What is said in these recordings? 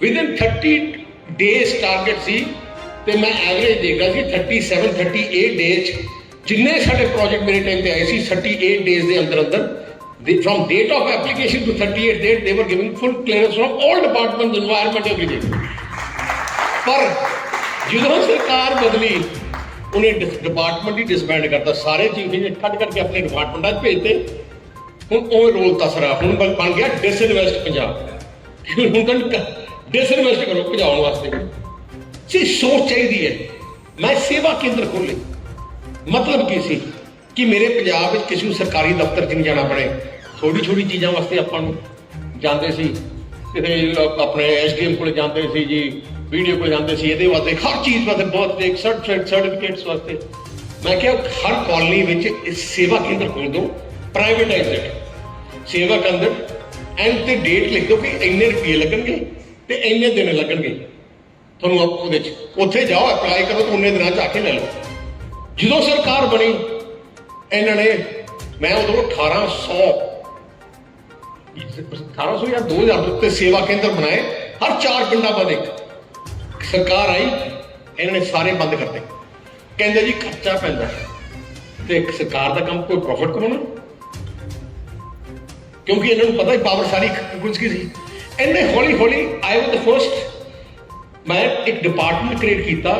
Within 30 days target ਸੀ ਤੇ ਮੈਂ average ਦੇਖਦਾ ਸੀ 37 38 ਡੇਜ਼ ਜਿੰਨੇ ਸਾਡੇ ਪ੍ਰੋਜੈਕਟ ਮੇਰੇ ਟਾਈਮ ਤੇ ਆਏ ਸੀ 38 ਡੇਜ਼ ਦੇ ਅੰਦਰ ਅੰਦਰ from date of application to 38 date they were giving full clearance from all departments, environment, everything. पर ਜਦੋਂ ਸਰਕਾਰ ਬਦਲੀ ਉਹਨੇ ਡਿਪਾਰਟਮੈਂਟ ਹੀ ਡਿਸਬੈਂਡ ਕਰਤਾ, ਸਾਰੇ ਚੀਫ ਇੰਜੀਨੀਅਰ ਕੱਢ ਕੇ ਆਪਣੇ ਡਿਪਾਰਟਮੈਂਟਾਂ 'ਚ ਭੇਜਤੇ। ਹੁਣ ਉਹ ਰੋਲ ਤਸਰਾ ਹੁਣ ਬਣ ਗਿਆ ਡਿਸਇਨਵੈਸਟ ਪੰਜਾਬ। ਹੁਣ ਤਾਂ ਡਿਸਇਨਵੈਸਟ ਕਰੋ ਭਜਾਉਣ ਵਾਸਤੇ ਸੀ ਸੋਚ ਚਾਹੀਦੀ ਹੈ। ਮੈਂ ਸੇਵਾ ਕੇਂਦਰ ਖੋਲ੍ਹੇ, ਮਤਲਬ ਕੀ ਸੀ ਕਿ ਮੇਰੇ ਪੰਜਾਬ ਵਿੱਚ ਕਿਸੇ ਨੂੰ ਸਰਕਾਰੀ ਦਫ਼ਤਰ 'ਚ ਨਹੀਂ ਜਾਣਾ ਪੜੇ। ਛੋਟੀ ਛੋਟੀ ਚੀਜ਼ਾਂ ਵਾਸਤੇ ਆਪਾਂ ਨੂੰ ਜਾਂਦੇ ਸੀ, ਕਿਤੇ ਆਪਣੇ SDM ਕੋਲ ਜਾਂਦੇ ਸੀ ਜੀ, ਵੀਡੀਓ ਕੋਲ ਜਾਂਦੇ ਸੀ, ਇਹਦੇ ਵਾਸਤੇ ਹਰ ਚੀਜ਼ ਵਾਸਤੇ ਬਹੁਤ ਇੱਕ ਸਰਟੀਫਿਕੇਟਸ ਵਾਸਤੇ। ਮੈਂ ਕਿਹਾ ਹਰ ਕਾਲਨੀ ਵਿੱਚ ਸੇਵਾ ਕੇਂਦਰ ਖੋਲ੍ਹ ਦਿਓ, ਪ੍ਰਾਈਵੇਟਾਈਜ਼ਡ ਸੇਵਾ ਕੇਂਦਰ, ਐਂਡ ਤੇ ਡੇਟ ਲਿਖ ਦਿਓ ਕਿ ਇੰਨੇ ਰੁਪਏ ਲੱਗਣਗੇ ਤੇ ਇੰਨੇ ਦਿਨ ਲੱਗਣਗੇ ਤੁਹਾਨੂੰ। ਉਹਦੇ 'ਚ ਉੱਥੇ ਜਾਓ, ਅਪਲਾਈ ਕਰੋ ਤਾਂ ਉਨੇ ਦਿਨਾਂ 'ਚ ਆ ਕੇ ਲੈ ਲਓ। ਜਦੋਂ ਸਰਕਾਰ ਬਣੀ ਇਹਨਾਂ ਨੇ, ਮੈਂ ਉਦੋਂ 1800 ਜਾਂ 2000 ਦੇ ਉੱਤੇ ਸੇਵਾ ਕੇਂਦਰ ਬਣਾਏ, ਹਰ 4 ਪਿੰਡਾਂ ਬਾਅਦ ਇੱਕ। ਸਰਕਾਰ ਆਈ, ਇਹਨਾਂ ਨੇ ਸਾਰੇ ਬੰਦ ਕਰਤੇ। ਕਹਿੰਦੇ ਜੀ ਖਰਚਾ ਪੈਂਦਾ ਤੇ ਸਰਕਾਰ ਦਾ ਕੰਮ ਕੋਈ ਪ੍ਰੋਫਿਟ ਕਮਾਉਣਾ, ਕਿਉਂਕਿ ਇਹਨਾਂ ਨੂੰ ਪਤਾ ਹੀ ਪਾਵਰ ਸਾਰੀ ਕੁਝ ਕੀ ਸੀ। ਇਹਨੇ ਹੌਲੀ ਹੌਲੀ ਆਈ ਵਾਸ ਦ ਫਸਟ, ਮੈਂ ਇੱਕ ਡਿਪਾਰਟਮੈਂਟ ਕ੍ਰੀਏਟ ਕੀਤਾ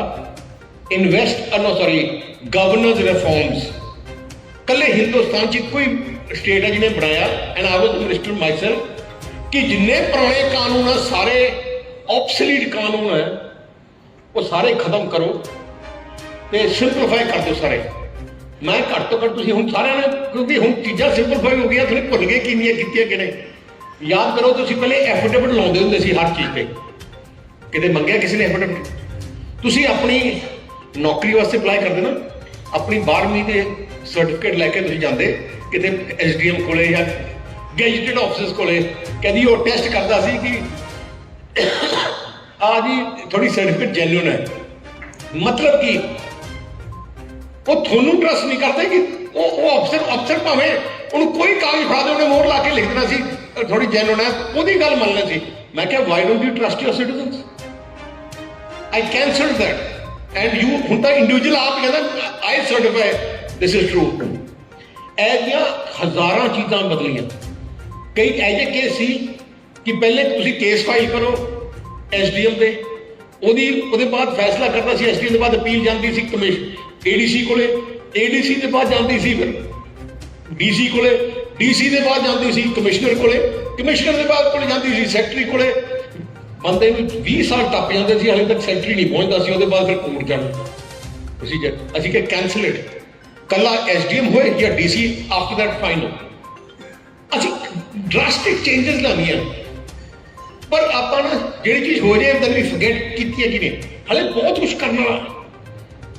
ਗਵਰਨੈਂਸ ਰਿਫਾਰਮਸ। ਕੱਲੇ ਹਿੰਦੁਸਤਾਨ 'ਚ ਕੋਈ ਸਟੇਟ ਹੈ ਜਿਹਨੇ ਬਣਾਇਆ, and I was minister myself, ਕਿ ਜਿੰਨੇ ਪੁਰਾਣੇ ਕਾਨੂੰਨ ਆ, ਸਾਰੇ ਆਬਸੋਲੀਟ ਕਾਨੂੰਨ ਹੈ, ਉਹ ਸਾਰੇ ਖਤਮ ਕਰੋ ਤੇ ਸਿੰਪਲੀਫਾਈ ਕਰ ਦਿਓ ਸਾਰੇ। ਮੈਂ ਘੱਟ ਤੋਂ ਘੱਟ ਤੁਸੀਂ ਹੁਣ ਸਾਰਿਆਂ ਨੇ, ਕਿਉਂਕਿ ਹੁਣ ਚੀਜ਼ਾਂ ਸਿੰਪਲੀਫਾਈ ਹੋ ਗਈਆਂ, ਤੁਸੀਂ ਭੁੱਲ ਗਏ ਕਿੰਨੀਆਂ ਕੀਤੀਆਂ ਕਿਹਨੇ। ਯਾਦ ਕਰੋ, ਤੁਸੀਂ ਪਹਿਲੇ ਐਫੀਡੇਵਿਟ ਲਾਉਂਦੇ ਹੁੰਦੇ ਸੀ ਹਰ ਚੀਜ਼ ਤੇ, ਕਿਤੇ ਮੰਗਿਆ ਕਿਸੇ ਨੇ ਐਫੀਡੇਵਿਟ। ਤੁਸੀਂ ਆਪਣੀ ਨੌਕਰੀ ਵਾਸਤੇ ਅਪਲਾਈ ਕਰਦੇ ਨਾ, ਆਪਣੀ 12ਵੀਂ ਦੇ ਸਰਟੀਫਿਕੇਟ ਲੈ ਕੇ ਤੁਸੀਂ ਜਾਂਦੇ ਕਿਤੇ SDM ਕੋਲੇ ਜਾਂ ਗੈਜਟਡ ਆਫਿਸਰਸ ਕੋਲੇ, ਕਹਿੰਦੀ ਉਹ ਟੈਸਟ ਕਰਦਾ ਸੀ ਕਿ ਆ ਜੀ ਤੁਹਾਡੀ ਸਰਟੀਫਿਕੇਟ ਜੈਨੂਇਨ ਹੈ। ਮਤਲਬ ਕਿ ਉਹ ਤੁਹਾਨੂੰ ਟਰਸਟ ਨਹੀਂ ਕਰਦੇ ਕਿ ਉਹ ਅਫਸਰ ਭਾਵੇਂ ਉਹਨੂੰ ਕੋਈ ਕਾਗਜ਼ ਫੜਾ ਦੇ, ਉਹਨੇ ਮੋਹਰ ਲਾ ਕੇ ਲਿਖ ਦੇਣਾ ਸੀ ਥੋੜੀ ਜੈਨੂਇਨ ਹੈ, ਉਹਦੀ ਗੱਲ ਮੰਨ ਲੈਣੀ ਸੀ। ਮੈਂ ਕਿਹਾ why don't you trust your citizens? I cancelled that, and you ਹੁਣ ਤਾਂ ਇੰਡੀਵਿਜੂਅਲ ਆਪ ਕਹਿੰਦਾ I certify this is true। ਇਹ ਜਿਹੀਆਂ ਹਜ਼ਾਰਾਂ ਚੀਜ਼ਾਂ ਬਦਲੀਆਂ। ਕਈ ਇਹੋ ਜਿਹੇ ਕੇਸ ਸੀ ਕਿ ਪਹਿਲੇ ਤੁਸੀਂ ਕੇਸ ਫਾਈਲ ਕਰੋ SDM ਤੇ, ਉਹਦੇ ਬਾਅਦ ਫੈਸਲਾ ਕਰਨਾ ਸੀ SDM ਦੇ ਬਾਅਦ ਅਪੀਲ ਜਾਂਦੀ ਸੀ ADC ਕੋਲੇ, ADC ਦੇ ਬਾਅਦ ਜਾਂਦੀ ਸੀ ਫਿਰ DC ਕੋਲੇ, DC ਦੇ ਬਾਅਦ ਜਾਂਦੀ ਸੀ ਕਮਿਸ਼ਨਰ ਕੋਲੇ, ਕਮਿਸ਼ਨਰ ਦੇ ਬਾਅਦ ਕੋਲੇ ਜਾਂਦੀ ਸੀ ਸੈਕਟਰੀ ਕੋਲੇ। ਬੰਦੇ ਨੂੰ 20 ਸਾਲ ਟੱਪ ਜਾਂਦੇ ਸੀ, ਹਾਲੇ ਤੱਕ ਸੈਕਟਰੀ ਨਹੀਂ ਪਹੁੰਚਦਾ ਸੀ। ਉਹਦੇ ਬਾਅਦ ਫਿਰ ਕੋਰਟ ਜਾਣਾ ਪ੍ਰੋਸੀਜਰ। ਅਸੀਂ ਕਿ ਕੈਂਸਲਡ, ਕੱਲਾ SDM ਹੋਏ ਜਾਂ DC, ਆਫਟਰ ਦੈਟ ਫਾਈਨਲ। ਅਸੀਂ ਡਰਾਸਟਿਕ ਚੇਂਜਸ ਲਾਉਣੀਆਂ, ਪਰ ਆਪਾਂ ਨਾ ਜਿਹੜੀ ਚੀਜ਼ ਹੋ ਜਾਏ ਤਾਂ ਵੀ ਫਰਗੇਟ ਕੀਤੀ ਹੈ ਕਿ ਨਹੀਂ, ਹਾਲੇ ਬਹੁਤ ਕੁਛ ਕਰਨ ਵਾਲਾ।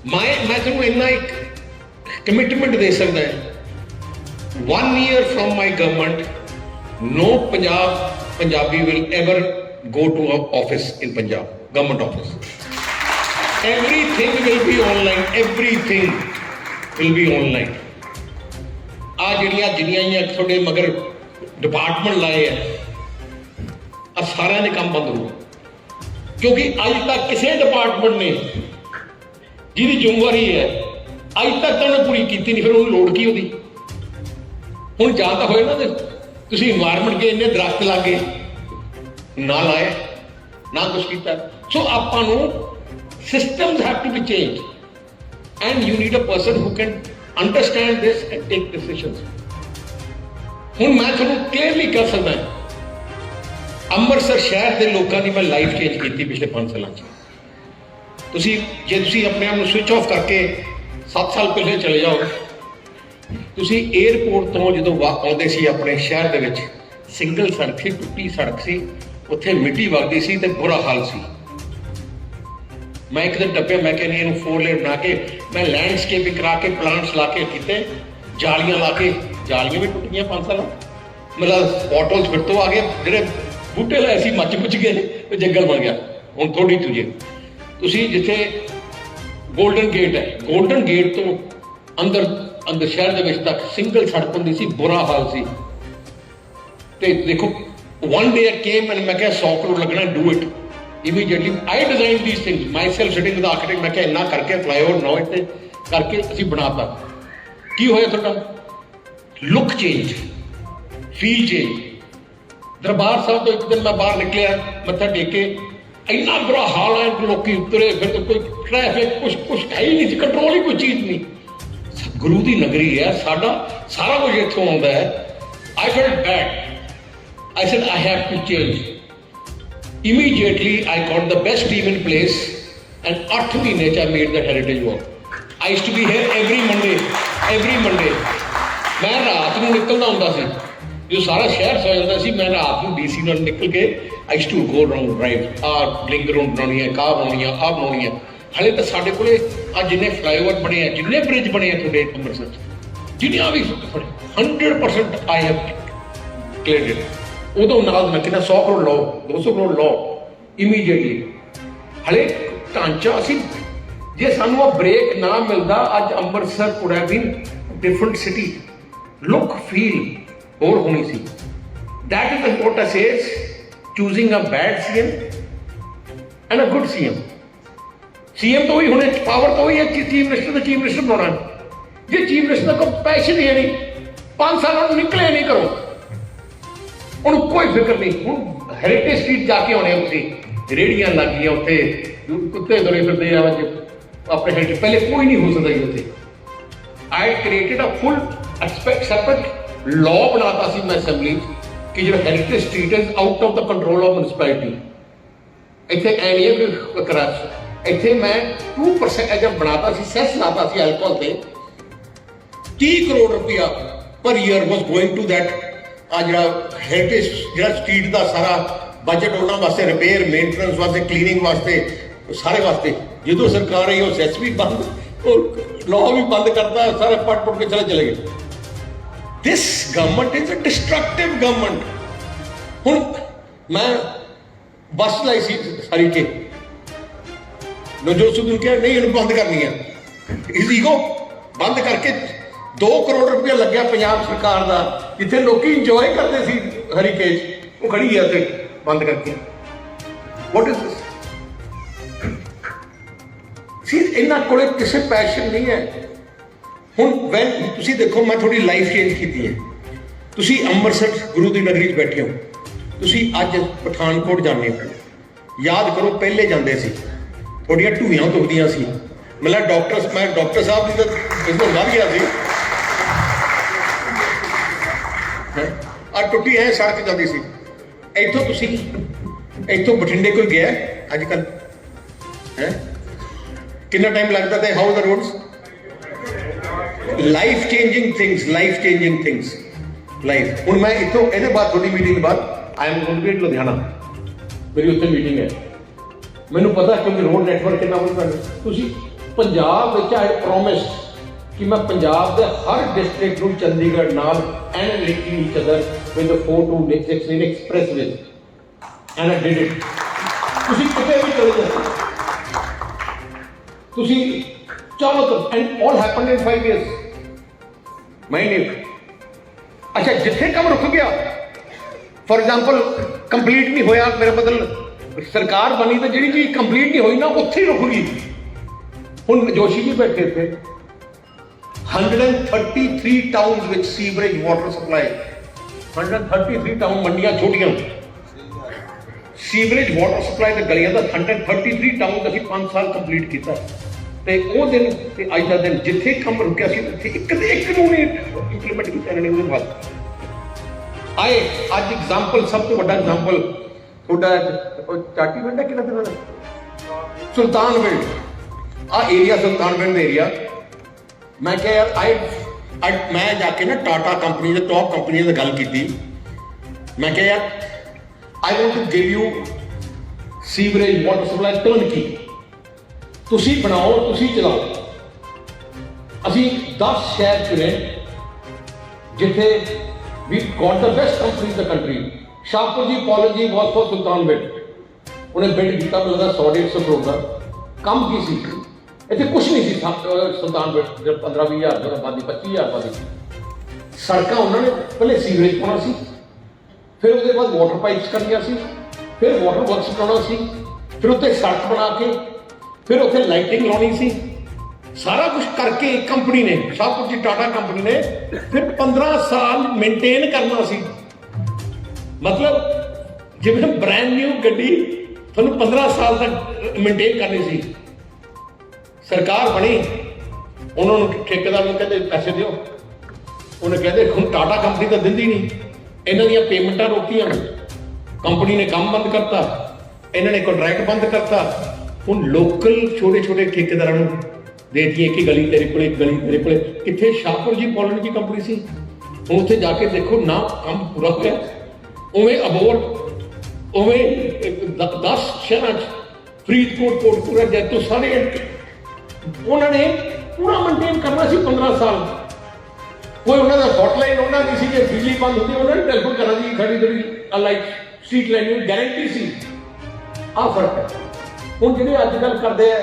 ਮੈਂ ਤੁਹਾਨੂੰ ਇੰਨਾ ਇੱਕ ਕਮਿਟਮੈਂਟ ਦੇ ਸਕਦਾ ਹੈ, 1 year from my government, no Punjabi will ever go to an office in Punjab, government office. Everything will be online, everything will be online. ਆ ਜਿਹੜੀਆਂ ਜਿੰਨੀਆਂ ਤੁਹਾਡੇ ਮਗਰ ਡਿਪਾਰਟਮੈਂਟ ਲਾਏ ਆ ਸਾਰਿਆਂ ਦੇ ਕੰਮ ਬੰਦ ਹੋ, ਕਿਉਂਕਿ ਅੱਜ ਤੱਕ ਕਿਸੇ ਡਿਪਾਰਟਮੈਂਟ ਨੇ ਜਿਹਦੀ ਜ਼ਿੰਮੇਵਾਰੀ ਹੈ ਅੱਜ ਤੱਕ ਤਾਂ ਉਹਨੇ ਪੂਰੀ ਕੀਤੀ ਨਹੀਂ, ਫਿਰ ਉਹਨੂੰ ਲੋੜ ਕੀ ਉਹਦੀ। ਹੁਣ ਜਾਂ ਤਾਂ ਹੋਏ ਨਾ ਤੁਸੀਂ ਇਨਵਾਇਰਮੈਂਟ ਕੇ ਇੰਨੇ ਦਰਖਤ ਲਾਗੇ ਨਾ ਲਾਏ, ਨਾ ਕੁਛ ਕੀਤਾ। ਸੋ ਆਪਾਂ ਨੂੰ systems have to be changed and you need a person who can understand this and take decisions. ਹੁਣ ਮੈਂ ਤੁਹਾਨੂੰ ਕਲੀਅਰਲੀ ਕਹਿ ਸਕਦਾ, ਅੰਮ੍ਰਿਤਸਰ ਸ਼ਹਿਰ ਦੇ ਲੋਕਾਂ ਦੀ ਮੈਂ ਲਾਈਫ ਚੇਂਜ ਕੀਤੀ ਪਿਛਲੇ 5 ਸਾਲਾਂ 'ਚ। ਜੇ ਤੁਸੀਂ ਆਪਣੇ ਆਪ ਨੂੰ ਸਵਿਚ ਆਫ ਕਰਕੇ 7 ਸਾਲ ਪਹਿਲੇ ਚਲੇ ਜਾਓ, ਤੁਸੀਂ 에ਅਰਪੋਰਟ ਤੋਂ ਜਦੋਂ ਆਉਂਦੇ ਸੀ ਆਪਣੇ ਸ਼ਹਿਰ ਦੇ ਵਿੱਚ, ਸਿੰਗਲ ਸੜਕ ਸੀ, ਟੁੱਟੀ ਸੜਕ ਸੀ, ਉੱਥੇ ਮਿੱਟੀ ਵਗਦੀ ਸੀ ਤੇ ਬੁਰਾ ਹਾਲ ਸੀ। ਮੈਂ ਇੱਕ ਦਿਨ ਟੱਪਿਆ, ਮੈਂ ਕਹਿੰਦੀ ਇਹਨੂੰ 4 ਲੇਨ ਬਣਾ ਕੇ, ਮੈਂ ਲੈਂਡਸਕੇਪਿੰਗ ਕਰਾ ਕੇ, ਪਲਾਂਟਸ ਲਾ ਕੇ ਕੀਤੇ, ਜਾਲੀਆਂ ਲਾ ਕੇ, ਜਾਲੀਆਂ ਵੀ ਟੁੱਟ ਗਈਆਂ 5 ਸਾਲਾਂ। ਮਤਲਬ ਪੋਟੋਸ ਫਿਰ ਤੋਂ ਆ ਗਏ, ਜਿਹੜੇ ਬੂਟੇ ਲਾਏ ਸੀ ਮੱਚ ਮੁੱਚ ਗਏ ਤੇ ਜੰਗਲ ਬਣ ਗਿਆ। ਹੁਣ ਥੋੜੀ ਤੁਸੀਂ ਜਿੱਥੇ ਗੋਲਡਨ ਗੇਟ ਹੈ, ਗੋਲਡਨ ਗੇਟ ਤੋਂ ਅੰਦਰ ਸ਼ਹਿਰ ਦੇ ਵਿੱਚ ਤੱਕ ਸਿੰਗਲ ਸੜਕ ਹੁੰਦੀ ਸੀ, ਬੁਰਾ ਹਾਲ ਸੀ। ਤੇ ਦੇਖੋ one day I came and ਮੈਂ ਕਿਹਾ 100 ਕਰੋੜ ਲੱਗਣਾ, do it. immediately I designed these things myself sitting with the architect ਮੈਂ ਕਿਹਾ ਇੰਨਾ ਕਰਕੇ ਫਲਾਈਓਵਰ ਨੌ ਇੱਥੇ ਕਰਕੇ ਅਸੀਂ ਬਣਾਤਾ ਕੀ ਹੋਇਆ ਤੁਹਾਡਾ look change feel change Darbar Sahib ਤੋਂ ਇੱਕ ਦਿਨ ਮੈਂ ਬਾਹਰ ਨਿਕਲਿਆ ਮੱਥਾ ਟੇਕ ਕੇ ਇੰਨਾ ਬੁਰਾ ਹਾਲ ਹੈ ਲੋਕੀ ਤੁਰੇ ਫਿਰ ਕੋਈ ਟ੍ਰੈਫਿਕ ਕੁਛ ਹੈ ਹੀ ਨਹੀਂ ਸੀ ਕੰਟਰੋਲ ਹੀ ਕੋਈ ਚੀਜ਼ ਨਹੀਂ ਗੁਰੂ ਦੀ ਨਗਰੀ ਹੈ ਸਾਡਾ ਸਾਰਾ ਕੁਝ ਇੱਥੋਂ ਆਉਂਦਾ ਹੈ I felt bad. I said I have to change. Immediately I got the best team in place and 8 ਮਹੀਨੇ ਚ I made that heritage walk. I used to be here every Monday. ਮੈਂ ਰਾਤ ਨੂੰ ਨਿਕਲਦਾ ਹੁੰਦਾ ਸੀ ਜੋ ਸਾਰਾ ਸ਼ਹਿਰ ਸੌ ਜਾਂਦਾ ਸੀ ਮੈਂ ਰਾਤ ਨੂੰ DC ਨਾਲ ਨਿਕਲ ਕੇ I used to go around right link road ਬਣਾਉਣੀ ਹੈ ਕਾਰ ਬਣਾਉਣੀ ਹੈ ਆਹ ਬਣਾਉਣੀ ਹੈ ਹਾਲੇ ਤਾਂ ਸਾਡੇ ਕੋਲੇ ਆ ਜਿੰਨੇ ਫਲਾਈਓਵਰ ਬਣੇ ਆ ਜਿੰਨੇ ਬ੍ਰਿਜ ਬਣੇ ਆ ਤੁਹਾਡੇ ਅੰਮ੍ਰਿਤਸਰ 'ਚ ਜਿੰਨੀਆਂ ਵੀ 100% I have cleared it ਉਦੋਂ ਨਾਲ ਮੈਂ ਕਿਹਾ 100 ਕਰੋੜ ਲਓ 200 ਕਰੋੜ ਲਓ ਇਮੀਡੀਏਟਲੀ ਹਲੇ ਢਾਂਚਾ ਅਸੀਂ ਜੇ ਸਾਨੂੰ ਆ ਬ੍ਰੇਕ ਨਾ ਮਿਲਦਾ ਅੱਜ Amritsar could have been different city look feel ਹੋਰ ਹੋਣੀ ਸੀ that is what I say is choosing a bad CM and a good CM तो वही होने पावर तो वही है चीफ मिनिस्टर बनाना जे चीफ मिनिस्टर को पैसे दिए नहीं 5 साल निकले नहीं करो ਹੁਣ ਕੋਈ ਫਿਕਰ ਨਹੀਂ ਹੁਣ ਹੈਰੀਟੇਜ ਸਟਰੀਟ ਜਾ ਕੇ ਆਉਣੇ ਤੁਸੀਂ ਰੇੜੀਆਂ ਲੱਗ ਗਈਆਂ ਉੱਥੇ ਕੁੱਤੇ ਤੁਰੇ ਫਿਰਦੇ ਆ ਆਪਣੇ ਹੈਰੀਟੇਜ ਪਹਿਲੇ ਕੋਈ ਨਹੀਂ ਹੋ ਸਕਦਾ ਜੀ ਉੱਥੇ ਆਈ ਕ੍ਰੀਏਟਡ ਅ ਫੁੱਲ ਸੈਪਰੇਟ ਲਾਅ ਬਣਾਤਾ ਸੀ ਮੈਂ ਅਸੈਂਬਲੀ ਕਿ ਜਿਹੜਾ heritage street is out of the control of municipality ਇੱਥੇ ਐ ਨਹੀਂ ਹੈ ਕਿ ਕਰਾਚ ਇੱਥੇ ਮੈਂ 2% ਜਦ ਬਣਾਤਾ ਸੀ ਸੈਸ ਲਾਤਾ ਸੀ ਐਲਕੋਹਲ ਤੇ 30 ਕਰੋੜ ਰੁਪਇਆ per year was going to that ਆ ਜਿਹੜਾ ਹੈਰੀਟੇਜ ਜਿਹੜਾ ਸਟਰੀਟ ਦਾ ਸਾਰਾ ਬਜਟ ਉਹਨਾਂ ਵਾਸਤੇ ਰਿਪੇਅਰ ਮੇਨਟੇਨੈਂਸ ਵਾਸਤੇ ਕਲੀਨਿੰਗ ਵਾਸਤੇ ਸਾਰੇ ਵਾਸਤੇ ਜਦੋਂ ਸਰਕਾਰ ਆਈ ਉਹ ਸੈਸ ਵੀ ਬੰਦ ਉਹ ਲਾਅ ਵੀ ਬੰਦ ਕਰਤਾ ਸਾਰੇ ਪਟ ਕੇ ਚਲੇ ਗਏ this government is a destructive government ਹੁਣ ਮੈਂ ਬੱਸ ਲਾਈ ਸੀ ਸਾਰੀ ਕੇ ਨਵਜੋਤ ਸਿੰਘ ਨੂੰ ਕਿਹਾ ਨਹੀਂ ਇਹਨੂੰ ਬੰਦ ਕਰਨੀ ਹੈ ਇਸ ਈਗੋ ਬੰਦ ਕਰਕੇ 2 ਕਰੋੜ ਰੁਪਇਆ ਲੱਗਿਆ ਪੰਜਾਬ ਸਰਕਾਰ ਦਾ ਜਿੱਥੇ ਲੋਕੀ ਇੰਜੋਏ ਕਰਦੇ ਸੀ ਹੈਰੀਟੇਜ ਉਹ ਖੜੀ ਹੈ ਉੱਥੇ ਬੰਦ ਕਰਕੇ ਵਾਟ ਇਜ਼ ਦਿਸ ਸੀ ਇਹਨਾਂ ਕੋਲੇ ਕਿਸੇ ਪੈਸ਼ਨ ਨਹੀਂ ਹੈ ਹੁਣ ਵੈਨ ਤੁਸੀਂ ਦੇਖੋ ਮੈਂ ਤੁਹਾਡੀ ਲਾਈਫ ਚੇਂਜ ਕੀਤੀ ਹੈ ਤੁਸੀਂ ਅੰਮ੍ਰਿਤਸਰ ਗੁਰੂ ਦੀ ਨਗਰੀ 'ਚ ਬੈਠੇ ਹੋ ਤੁਸੀਂ ਅੱਜ ਪਠਾਨਕੋਟ ਜਾਂਦੇ ਹੋ ਯਾਦ ਕਰੋ ਪਹਿਲੇ ਜਾਂਦੇ ਸੀ ਤੁਹਾਡੀਆਂ ਢੂਈਆਂ ਦੁਖਦੀਆਂ ਸੀ ਮਤਲਬ ਮੈਂ ਡਾਕਟਰ ਸਾਹਿਬ ਦੀ ਤਾਂ ਇਸ ਤੋਂ ਵੱਧ ਗਿਆ ਸੀ ਆ ਟੁੱਟੀ ਐ ਸੜਕ ਜਾਂਦੀ ਸੀ ਇੱਥੋਂ ਤੁਸੀਂ ਇੱਥੋਂ ਬਠਿੰਡੇ ਕੋਈ ਗਿਆ ਅੱਜ ਕੱਲ ਹੈ ਕਿੰਨਾ ਟਾਈਮ ਲੱਗਦਾ ਤੇ how the roads life changing things life ਹੁਣ ਮੈਂ ਇੱਥੋਂ ਇਹਦੇ ਬਾਅਦ ਤੁਹਾਡੀ ਮੀਟਿੰਗ ਬਾਅਦ I am going to Ludhiana ਮੇਰੀ ਉੱਥੇ ਮੀਟਿੰਗ ਹੈ ਮੈਨੂੰ ਪਤਾ ਕਿਉਂਕਿ ਰੋਡ ਨੈਟਵਰਕ ਕਿੰਨਾ ਵਧੀਆ ਤੁਸੀਂ ਪੰਜਾਬ ਵਿੱਚ ਆਈ ਪ੍ਰੋਮਿਸ ਕਿ ਮੈਂ ਪੰਜਾਬ ਦੇ ਹਰ ਡਿਸਟ੍ਰਿਕਟ ਨੂੰ ਚੰਡੀਗੜ੍ਹ ਨਾਲ and linking each other with 4 to 6 lane expressway and I did it ਤੁਸੀਂ ਕਿਤੇ ਵੀ ਚਲੇ ਜਾਓ ਤੁਸੀਂ ਚਾਹੋ ਤਾਂ and all happened in 5 years ਮਹੀਨੇ ਅੱਛਾ ਜਿੱਥੇ ਕੰਮ ਰੁਕ ਗਿਆ ਫॉर एग्जांपल ਕੰਪਲੀਟ ਨਹੀਂ ਹੋਇਆ ਮੇਰਾ ਮਤਲਬ ਸਰਕਾਰ ਬਣੀ ਤਾਂ ਜਿਹੜੀ ਚੀਜ਼ ਕੰਪਲੀਟ ਨਹੀਂ ਹੋਈ ਨਾ ਉੱਥੇ ਹੀ ਰੁਕ ਗਈ ਹੁਣ ਜੋਸ਼ੀ ਜੀ ਬੈਠੇ ਇੱਥੇ 133 towns with sewerage water supply 133 town ਮੰਡੀਆਂ ਛੋਟੀਆਂ ਸੀਵਰੇਜ ਵਾਟਰ ਸਪਲਾਈ ਤੇ ਗਲੀਆਂ ਦਾ 133 ਟਾਊਨ ਅਸੀਂ 5 ਸਾਲ ਕੰਪਲੀਟ ਕੀਤਾ ਤੇ ਉਹ ਦਿਨ ਤੇ ਅੱਜ ਦਾ ਦਿਨ ਜਿੱਥੇ ਕੰਮ ਰੁਕਿਆ ਸੀ ਉੱਥੇ ਇੱਕ ਨੂੰ ਨਹੀਂ ਇੰਪਲੀਮੈਂਟ ਕੀਤਾ ਇਹਨਾਂ ਨੇ ਉਹਦੇ ਬਾਅਦ ਆਏ ਅੱਜ ਐਗਜ਼ਾਮਪਲ ਸਭ ਤੋਂ ਵੱਡਾ ਐਗਜ਼ਾਮਪਲ ਤੁਹਾਡਾ ਚਾਟੀ ਪਿੰਡ ਹੈ ਕਿਹੜਾ ਦਿਨ ਸੁਲਤਾਨਵਿੰਡ ਆ ਏਰੀਆ ਸੁਲਤਾਨਵਿੰਡ ਦਾ ਏਰੀਆ ਮੈਂ ਕਿਹਾ ਯਾਰ ਮੈਂ ਜਾ ਕੇ ਨਾ ਟਾਟਾ ਕੰਪਨੀ ਦੇ ਟੌਪ ਕੰਪਨੀ ਨਾਲ ਗੱਲ ਕੀਤੀ ਮੈਂ ਕਿਹਾ ਯਾਰ I want to give you sewerage water supply turnkey ਤੁਸੀਂ ਬਣਾਓ ਤੁਸੀਂ ਚਲਾਓ ਅਸੀਂ 10 ਸ਼ਹਿਰ ਚੁਣੇ ਜਿੱਥੇ we got the best company in the country Shahpur the ਪੋਲਿਜੀ was for Sultanwind ਉਹਨੇ ਬਿਡ ਕੀਤਾ ਮੈਨੂੰ ਲੱਗਦਾ 100-150 ਕਰੋੜ ਦਾ ਕੰਮ ਕੀ ਸੀ ਇੱਥੇ ਕੁਛ ਨਹੀਂ ਸੀ ਸੁਲਤਾਨਵਿੰਡ ਜਦ 15-20 ਹਜ਼ਾਰ ਦੀ ਆਬਾਦੀ 25,000 ਆਬਾਦੀ ਸੜਕਾਂ ਉਹਨਾਂ ਨੇ ਪਹਿਲੇ ਸੀਵਰੇਜ ਪਾਉਣਾ ਸੀ ਫਿਰ ਉਹਦੇ ਬਾਅਦ ਵਾਟਰ ਪਾਈਪਸ ਕਰਨੀਆਂ ਸੀ ਫਿਰ ਵਾਟਰ ਵਰਕਸ ਬਣਾਉਣਾ ਸੀ फिर उत्ते सड़क बना के, फिर उत्ते लाइटिंग लानी सी, सारा कुछ करके कंपनी ने, सब कुछ टाटा कंपनी ने फिर 15 साल मेनटेन करना सी। मतलब जिवें ब्रांड न्यू गड्डी तुहानूं 15 साल तक मेनटेन करनी सी। सरकार बनी, उन्होंने ठेकेदार नूं कहते पैसे दिओ, उन्हें कहते हुण टाटा कंपनी तो दिंदी नहीं, इन्हां दीयां पेमेंटां रोकियां, कंपनी ने काम बंद करता, इन्हां ने कॉन्ट्रैक्ट बंद करता। हुण लोकल छोटे छोटे ठेकेदारां नूं देती एक ही गली तेरे को, एक गली तेरे को। कितने शाहपुर जी पॉलिन की कंपनी सी, हुण उत्थे जाके देखो ना काम पूरा होया। उवें अबोहर, उवें 10 शहरां फरीदकोट, कोटपुरा, जैतो सारे उन्होंने पूरा मेनटेन करना सी 15 साल। कोई उन्होंने हॉटलाइन उन्होंने सी, जे बिजली बंद होती उन्होंने टेलीफोन करना जी खड़ी खड़ी लाइट स्ट्रीट लाइन गारंटी सी। आ फर्क है। हुण जिहड़े अजकल करते हैं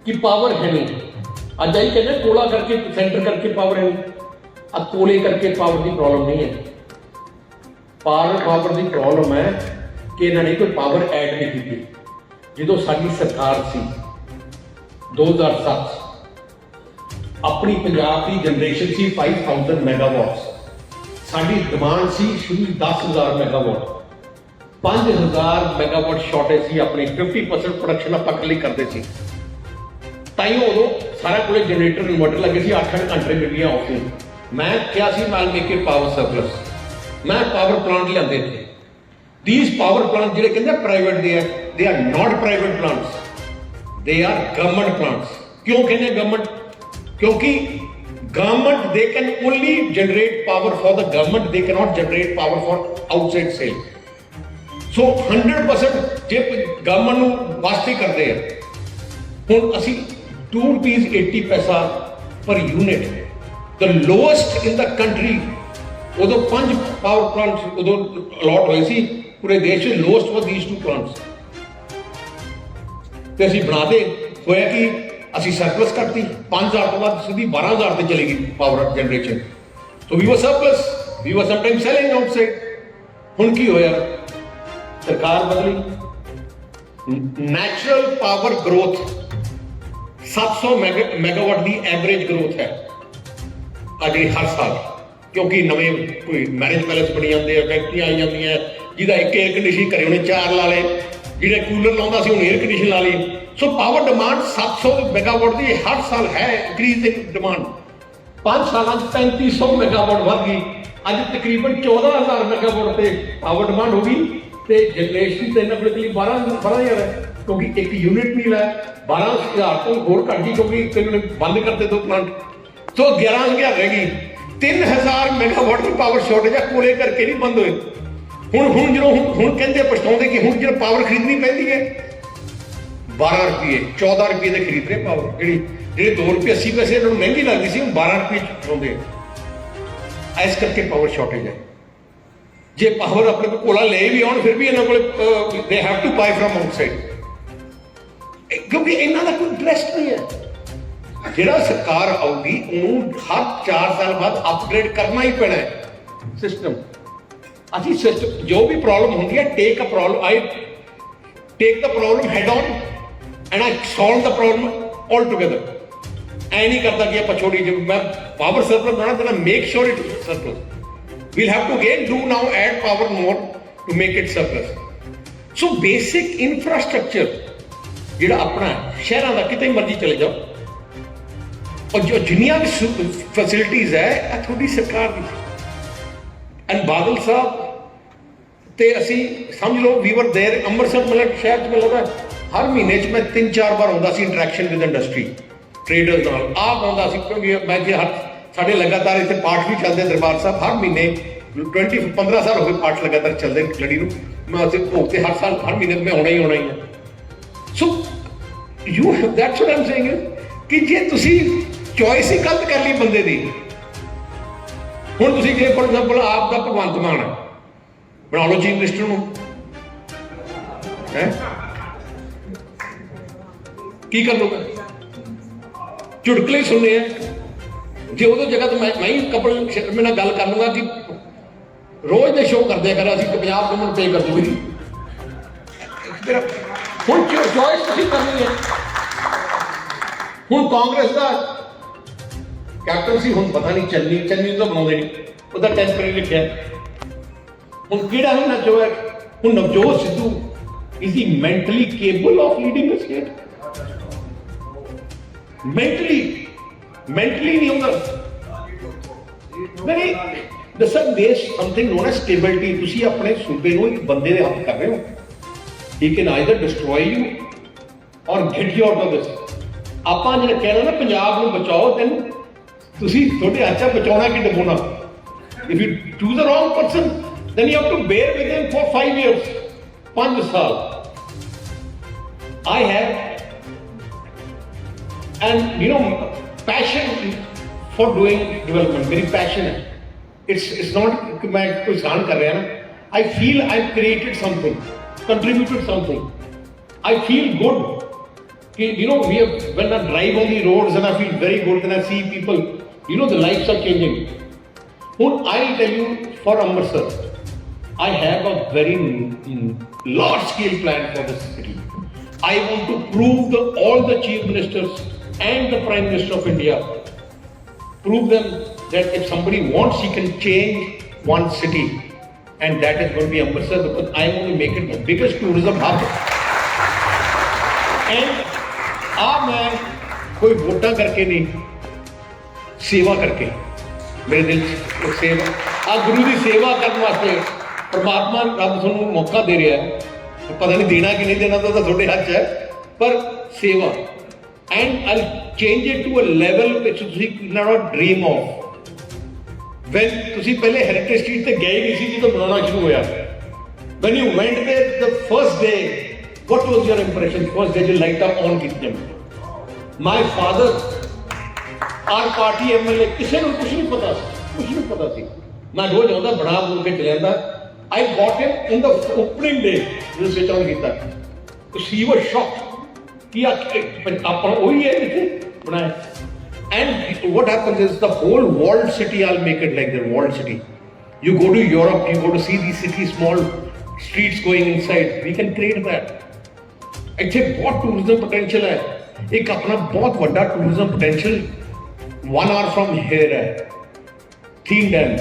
कि पावर है नहीं, अज आई कहते कोला करके सेंटर करके पावर है नहीं, अब कोले करके पावर की प्रॉब्लम नहीं है। पावर की प्रॉब्लम है कि इन्होंने कोई पावर ऐड नहीं की। जो साडी सरकार सी 2007 अपनी पंजाब की जनरेशन सी 5000 मैगावाट, साडी डिमांड सी शुरू 10,000 मैगावाट, 5000 मैगावाट शॉर्टेज सी। अपनी 50% प्रोडक्शन आप कल करते सी, ताइयों उदों सारा कोले जनरेटर इन्वर्टर लगे सी, 8 घंटे गड्डियां ऑफ नहीं। मैं क्या सी नाल मेक के पावर सरप्लस, मैं पावर प्लांट लियाते थे। दीज पावर प्लांट जिहड़े कहंदे private they are not private plants, they are government plants. क्यों कहने गवर्नमेंट? क्योंकि government they can only generate power for the government, they can not generate power for outside sale. So 100% जे government नूं वास्ते करते हैं। हुण असीं ₹2.80 per unit, the lowest in the country. उदों 5 पावर प्लांट उदों अलॉट होए सी पूरे देश में, लोएस्ट वर दीज 2 प्लांट्स। तो असीं बना दे होया कि असीं सरप्लस करती, 5000 तो बाद सीधी 12000 ते चली गई पावर जनरेशन। तो we were surplus, we were sometime selling outside. हुण की होया, सरकार बदली, नैचुरल पावर ग्रोथ 700 मैगावाट की एवरेज ग्रोथ है अजे हर साल। क्योंकि नवे कोई मैरिज पैलेस बनी जाते हैं, फैक्ट्रियां आई जांदियां, जिहदा एक एयर कंडीशन घरे उन्हें 4 ला ले, जिहड़े कूलर लाउंदा सी हुण एयर कंडीशन ला ली। सो पावर डिमांड 700 मैगावाट की हर साल है इंक्रीज इन डिमांड। 5 साल 3500 मैगावाट बढ़ गई, अज तकरीबन 14,000 मैगावाट से पावर डिमांड हो गई। तो जनरेशन तो इन्होंने के लिए 12,000 है, क्योंकि एक यूनिट नहीं लाया। 12,000 तो होर घट गई, क्योंकि इन्होंने बंद करते 2 प्लांट, तो 11,000 रह गई। 3,000 मैगावाट की पावर शॉर्टेज है, कोले करके नहीं बंद हुए। हुण जो कहते पछताते कि हुण जो पावर खरीदनी पैंदी है 12 रुपये 14 रुपये से खरीद रहे पावर, जी 2 रुपये 80 पैसे इन्होंने महंगी लगती सी, 12 रुपये चुकाते। इस करके पावर शॉर्टेज है। जे पावर अपने को कोला ले भी आउण, फिर भी इन्होंने को they have to buy from outside, क्योंकि इन्हों का कोई इंटरेस्ट नहीं है। जिहड़ा सरकार आऊगी उन्होंने हर 4 साल बाद अपग्रेड करना ही पैना है सिस्टम। असीं सिस्टम जो भी प्रॉब्लम होंगी है, take a problem, I take the problem head on and I solve the problem all together. ऐ नहीं करता कि आप छोड़ी, जब मैं पावर सरप्लस बनाना देना, make sure it surplus. We'll have to again do now add power more to make it surplus. So basic infrastructure जिहड़ा अपना शहरों का, कितने मर्जी चले जाओ, और जो जिन्नियां भी फैसिलिटीज है थोड़ी सरकार की। एंड बादल साहब ते असी समझ लो वी वर देयर अमृतसर, मतलब शहर में लगा हर महीने मैं 3-4 बार आता सी इंटरैक्शन विद इंडस्ट्री ट्रेडर्स नाल आप आता सी, क्योंकि मैं हर साढ़े लगातार इतने पाठ भी चलते दरबार साहब, हर महीने 15 साल हो गए पाठ लगातार चलते लड़ी नूं, मैं उत्थे भोग ते हर साल हर महीने मैं आना ही है। So you that's what I am saying कि जे तुसी चॉइस ही गलत कर ली बंदे दी। हुण तुसी जे फॉर एग्जाम्पल आप दा भगवंत मान है, बना लो चीफ मिनिस्टर नूं, की कर लोगे? चुटकले सुनने हैं। जे उदों जगह तो मैं ही कपिल शर्मा नाल गल कर लूंगा कि रोज दे शो कर दिया कर, असीं 50 गवर्नमेंट पे कर दूंगी। ਹੁਣ ਚੋਇਸ ਤੁਸੀਂ ਕਰਨੀ ਹੈ। ਹੁਣ ਕਾਂਗਰਸ ਦਾ ਕੈਪਟਨ ਸੀ, ਹੁਣ ਪਤਾ ਨਹੀਂ ਚੰਨੀ ਤਾਂ ਬਣਾਉਂਦੇ ਨਹੀਂ, ਉਹਦਾ ਟੈਂਪਰੇਰੀ ਲਿਖਿਆ। ਹੁਣ ਕਿਹੜਾ ਹੁਣ Navjot Sidhu is he mentally capable of leading the state? mentally नहीं होगा। नहीं दसा, देश something known as stability। ਤੁਸੀਂ ਆਪਣੇ ਸੂਬੇ ਨੂੰ ਇੱਕ ਬੰਦੇ ਦੇ ਹੱਥ ਕਰ ਰਹੇ ਹੋ। he can either destroy you or get you out of this। ਆਪਾਂ ਜਿਹੜਾ ਕਹਿਣਾ ਨਾ ਪੰਜਾਬ ਨੂੰ ਬਚਾਓ, ਤੈਨੂੰ ਤੁਸੀਂ ਤੁਹਾਡੇ ਹੱਥ 'ਚ ਬਚਾਉਣਾ ਕਿ ਡਬੋਣਾ। if you choose the wrong person then you have to bear with him for 5 years, 5 साल। I have and passion for doing development, मेरी passion है। It's not कि मैं कोई जान कर रहा है ना। I feel I've created something, contributed something। I feel good कि we have, when I drive on the roads and I feel very good when I see people, the lives are changing। Now I'll tell you, for Amritsar I have a very large scale plan for this city। I want to prove all the chief ministers and the Prime Minister of India, prove them that if somebody wants, he can change one city, and that is going to be Amritsar, because I want to make it the biggest tourism hub। And मैं कोई वोटा करके नहीं, सेवा करके, मेरे दिल से सेवा, गुरु की सेवा करने वास्ते परमात्मा रब तुहानू मौका दे रहा है। पता नहीं देना कि नहीं देना तो थोड़े हाथ है, पर सेवा। And I change it to a level which तुसी नॉट ड्रीम ऑफ। व्हेन तुसी पहले हेरिटेज स्ट्रीट ते गए नहीं सी जो बनाना शुरू होया, when you went there the first day, what was your impression first day जो लाइट अप ऑन कीते? My father are party MLA, किसी को कुछ नहीं पता सी। मैं रोज आंदा बड़ा बोल के चले जांदा। I got him in the opening day जो switch on किया, तो he was shocked कि आपन वही है जिसे बनाया। And what happens is the whole walled city, I'll make it like the walled city। You go to Europe, you go to see these cities, small streets going inside, we can create that। ਇੱਥੇ बहुत tourism potential है। एक अपना बहुत बड़ा tourism potential 1 hour from here है, Theen Dam।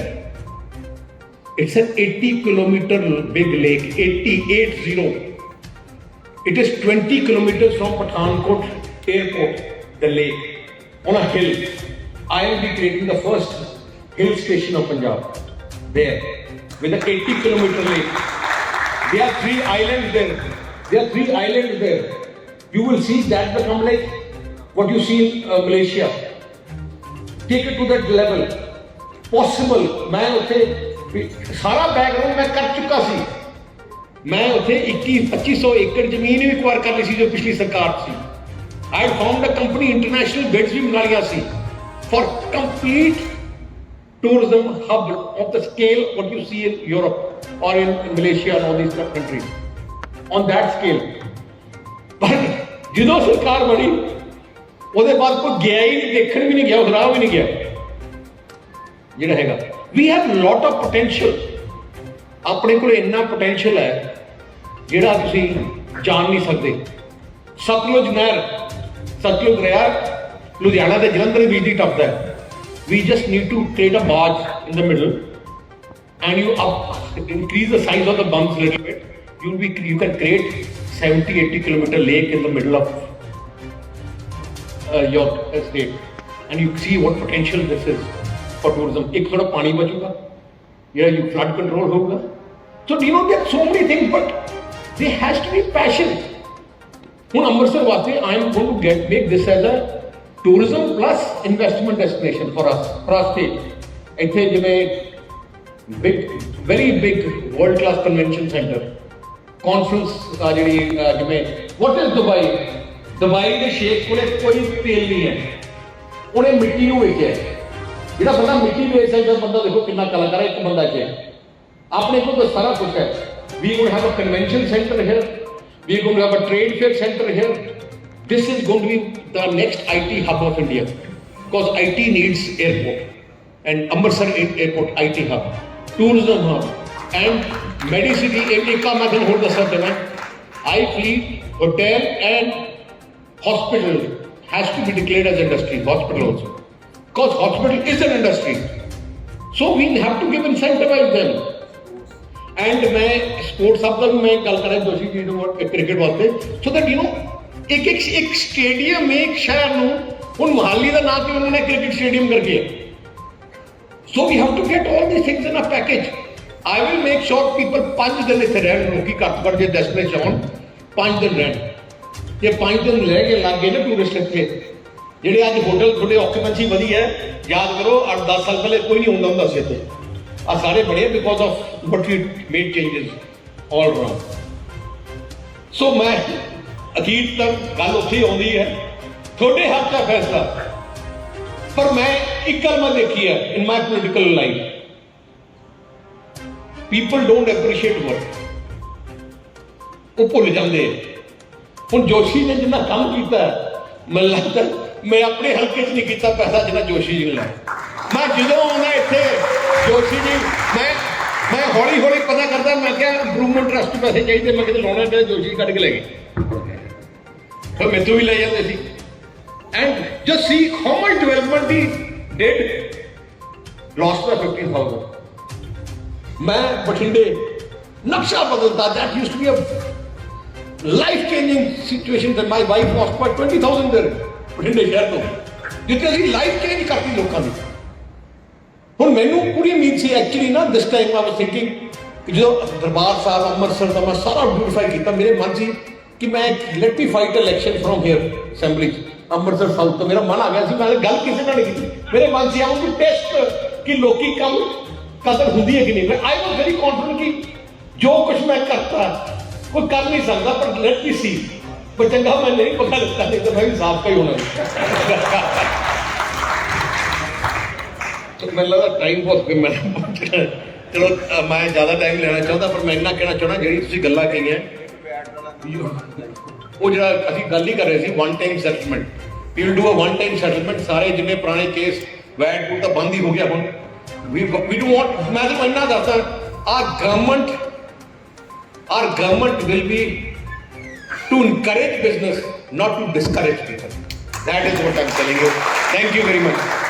It's an 80-kilometer big lake, 80। It is 20 kilometers from Pathankot airport, the lake, on a hill। I will be creating the first hill station of Punjab there, with an 80-kilometer lake। There are 3 islands there। You will see that become like what you see in Malaysia। Take it to that level, possible। मैं उसे सारा background मैं कर चुका सी। मैं उत्थे 21-2500 एकड़ जमीन भी एक्वायर कर ली सी जो पिछली सरकार सी। I found a company, international bids भी बना लिया सी for complete tourism hub of the scale what you see in Europe और in Malaysia and all these countries, on that scale. पर ਜਦੋਂ सरकार बनी ਉਹਦੇ ਬਾਅਦ ਕੋਈ ਗਿਆ ही नहीं, देखने भी नहीं गया, उस राह भी नहीं गया ਜਿਹੜਾ ਹੈਗਾ। We have lot of potential। ਆਪਣੇ ਕੋਲ ਇੰਨਾ potential ਹੈ ਜਿਹੜਾ ਤੁਸੀਂ ਜਾਣ ਨਹੀਂ ਸਕਦੇ। ਸਤਲੁਜ ਦਰਿਆ ਲੁਧਿਆਣਾ ਤੇ ਜਲੰਧਰ ਦੇ ਵਿੱਚ ਹੀ ਟੱਪਦਾ ਹੈ। We just need to create a barge in the middle and you increase the size of the bumps a little bit, you can create 70-80 kilometer lake in the middle of your state, and you see what potential this is for tourism। एक थोड़ा पानी बचेगा, you flood control होगा। So there are so many things, but there has to be passion। ਹੁਣ ਅੰਮ੍ਰਿਤਸਰ ਵਾਸਤੇ I am going to make this as a tourism plus investment destination for us, for our state। ਇੱਥੇ ਜਿਵੇਂ very big world class convention center, conference ਆ ਜਿਹੜੀ ਜਿਵੇਂ what is Dubai ਦੇ ਸ਼ੇਖ ਕੋਲੇ ਕੋਈ ਤੇਲ ਨਹੀਂ ਹੈ, ਉਹਨੇ ਮਿੱਟੀ ਨੂੰ ਵੇਚਿਆ। ਜਿਹੜਾ ਬੰਦਾ ਮਿੱਟੀ ਵੇਚ ਸਕਦਾ ਬੰਦਾ ਦੇਖੋ ਕਿੰਨਾ ਕਲਾਕਾਰ ਹੈ, ਇੱਕ ਬੰਦਾ ਚ ਆਪਣੇ ਕੋਲ ਤਾਂ ਸਾਰਾ ਕੁਝ ਹੈ। We will have a convention center here, we are going to have a trade fair center here। This is going to be the next IT hub of India, because IT needs airport and Amritsar airport IT hub, tourism hub and medicity। एक काम मैं ਤੁਹਾਨੂੰ ਹੋਰ ਦੱਸਣਾ ਚਾਹੁੰਦਾ, I feel hotel and hospital has to be declared as industry, hospital also. Because hospital is an industry. So we have to give incentivize them. And मैं sports hub का भी मैं गल कर रहा जोशी जी क्रिकेट वास्ते सो दैट यू नो एक stadium में एक शहर ਨੂੰ ਹੁਣ ਮੁਹਾਲੀ ਦਾ ਨਾਮ ਕਿ ਉਹਨਾਂ ਨੇ ਕ੍ਰਿਕਟ ਸਟੇਡੀਅਮ ਕਰਕੇ so we have to get all these things in a package I will make sure people 5 ਦਿਨ ਇੱਥੇ ਰਹਿਣ ਲੋਕੀ ਘੱਟ ਘੱਟ ਜੇ ਡੈਸਟੀਨੇਸ਼ਨ ਆਉਣ 5 ਦਿਨ ਰਹਿਣ ਜੇ 5 ਦਿਨ ਰਹਿ ਕੇ ਲੱਗ ਗਏ ਨਾ ਟੂਰਿਸਟ ਇੱਥੇ ਜਿਹੜੇ ਅੱਜ ਹੋਟਲ ਤੁਹਾਡੇ ਆਕੂਪੈਂਸੀ ਵਧੀ ਹੈ ਯਾਦ ਕਰੋ 8-10 ਸਾਲ ਪਹਿਲੇ ਕੋਈ ਨਹੀਂ ਹੁੰਦਾ ਸੀ ਇੱਥੇ ਆ ਸਾਰੇ ਬੜੇ because of what we made changes all around so ਮੈਂ ਅਖੀਰ ਤੱਕ ਗੱਲ ਉੱਥੇ ਆਉਂਦੀ ਹੈ ਤੁਹਾਡੇ ਹੱਥ ਦਾ ਫੈਸਲਾ ਪਰ ਮੈਂ ਇੱਕ ਗੱਲ ਮੈਂ ਦੇਖੀ ਹੈ in my political life people don't appreciate work ਉਹ ਭੁੱਲ ਜਾਂਦੇ ਹੁਣ ਜੋਸ਼ੀ ਨੇ ਜਿੰਨਾ ਕੰਮ ਕੀਤਾ ਮੈਨੂੰ ਲੱਗਦਾ ਮੈਂ ਆਪਣੇ ਹਲਕੇ 'ਚ ਨਹੀਂ ਕੀਤਾ ਪੈਸਾ ਜਿੰਨਾ ਜੋਸ਼ੀ ਜੀ ਨੇ ਲਾਇਆ ਮੈਂ ਜਦੋਂ ਆਉਂਦਾ ਇੱਥੇ ਜੋਸ਼ੀ ਜੀ ਮੈਂ ਹੌਲੀ ਹੌਲੀ ਪਤਾ ਕਰਦਾ ਮੈਂ ਕਿਹਾ ਇੰਪਰੂਵਮੈਂਟ ਟਰਸਟ ਪੈਸੇ ਚਾਹੀਦੇ ਮੈਂ ਕਿਤੇ ਲਾਉਣਾ ਤੇ ਜੋਸ਼ੀ ਕੱਢ ਕੇ ਲੈ ਗਏ ਫਿਰ ਮੈਥੋਂ ਵੀ ਲੈ ਜਾਂਦੇ ਸੀ and just see how much development he did lost ਦਾ 50,000 ਮੈਂ ਬਠਿੰਡੇ ਨਕਸ਼ਾ ਬਦਲਦਾ that used to be a life changing situation that my wife lost by 20,000 there ਬਠਿੰਡੇ ਸ਼ਹਿਰ ਤੋਂ ਜਿੱਥੇ ਅਸੀਂ ਲਾਈਫ ਚੇਂਜ ਕਰਤੀ ਲੋਕਾਂ ਦੀ ਹੁਣ ਮੈਨੂੰ ਪੂਰੀ ਉਮੀਦ ਸੀ ਐਕਚੁਅਲੀ ਨਾ this time I was thinking ਕਿ ਜਦੋਂ ਦਰਬਾਰ ਸਾਹਿਬ ਅੰਮ੍ਰਿਤਸਰ ਦਾ ਮੈਂ ਸਾਰਾ ਬਿਊਟੀਫਾਈ ਕੀਤਾ ਮੇਰੇ ਮਨ ਸੀ ਕਿ ਮੈਂ let me fight election from here assembly Amritsar south ਤੋਂ ਮੇਰਾ ਮਨ ਆ ਗਿਆ ਸੀ ਮੈਂ ਗੱਲ ਕਿਸੇ ਨਾਲ ਨਹੀਂ ਕੀਤੀ ਮੇਰੇ ਮਨ ਸੀ ਆਉਂ ਕਿ ਟੈਸਟ ਕਿ ਲੋਕੀ ਕੰਮ ਕਦਰ ਹੁੰਦੀ ਹੈ ਕਿ ਨਹੀਂ ਮੈਂ ਆਈ ਵਾਸ ਵੈਰੀ ਕੌਨਫੀਡੈਂਟ ਕਿ ਜੋ ਕੁਝ ਮੈਂ ਕਰਤਾ ਕੋਈ ਕਰ ਨਹੀਂ ਸਕਦਾ ਪਰ ਲੈਟ ਮੀ ਸੀ ਪਰ ਚੰਗਾ ਮੈਂ ਨਹੀਂ ਪਤਾ ਲੱਗਦਾ ਨਹੀਂ ਤਾਂ ਮੈਂ ਵੀ ਸਾਫ ਹੀ ਹੋਣਾ तो ਮੈਨੂੰ ਲੱਗਦਾ ਟਾਈਮ ਬਹੁਤ ਕਿ ਮੈਂ ਚਲੋ ਮੈਂ ਜ਼ਿਆਦਾ ਟਾਈਮ ਲੈਣਾ ਚਾਹੁੰਦਾ ਪਰ ਮੈਂ ਇੰਨਾ ਕਹਿਣਾ ਚਾਹੁੰਦਾ ਜਿਹੜੀ ਤੁਸੀਂ ਗੱਲਾਂ ਕਹੀਆਂ ਉਹ ਜਿਹੜਾ ਅਸੀਂ ਗੱਲ ਹੀ ਕਰ ਰਹੇ ਸੀ one time settlement we will do a one time settlement ਸਾਰੇ ਜਿੰਨੇ ਪੁਰਾਣੇ ਕੇਸ ਵੈਟ ਪੂਟ ਤਾਂ ਬੰਦ ਹੀ ਹੋ ਗਿਆ ਹੁਣ ਵੀ ਡੂ ਵਾਂਟ ਮੈਂ ਤਾਂ ਇੰਨਾ ਦੱਸਦਾ our government will be to encourage business, not to discourage people. That is what I'm telling you. Thank you very much.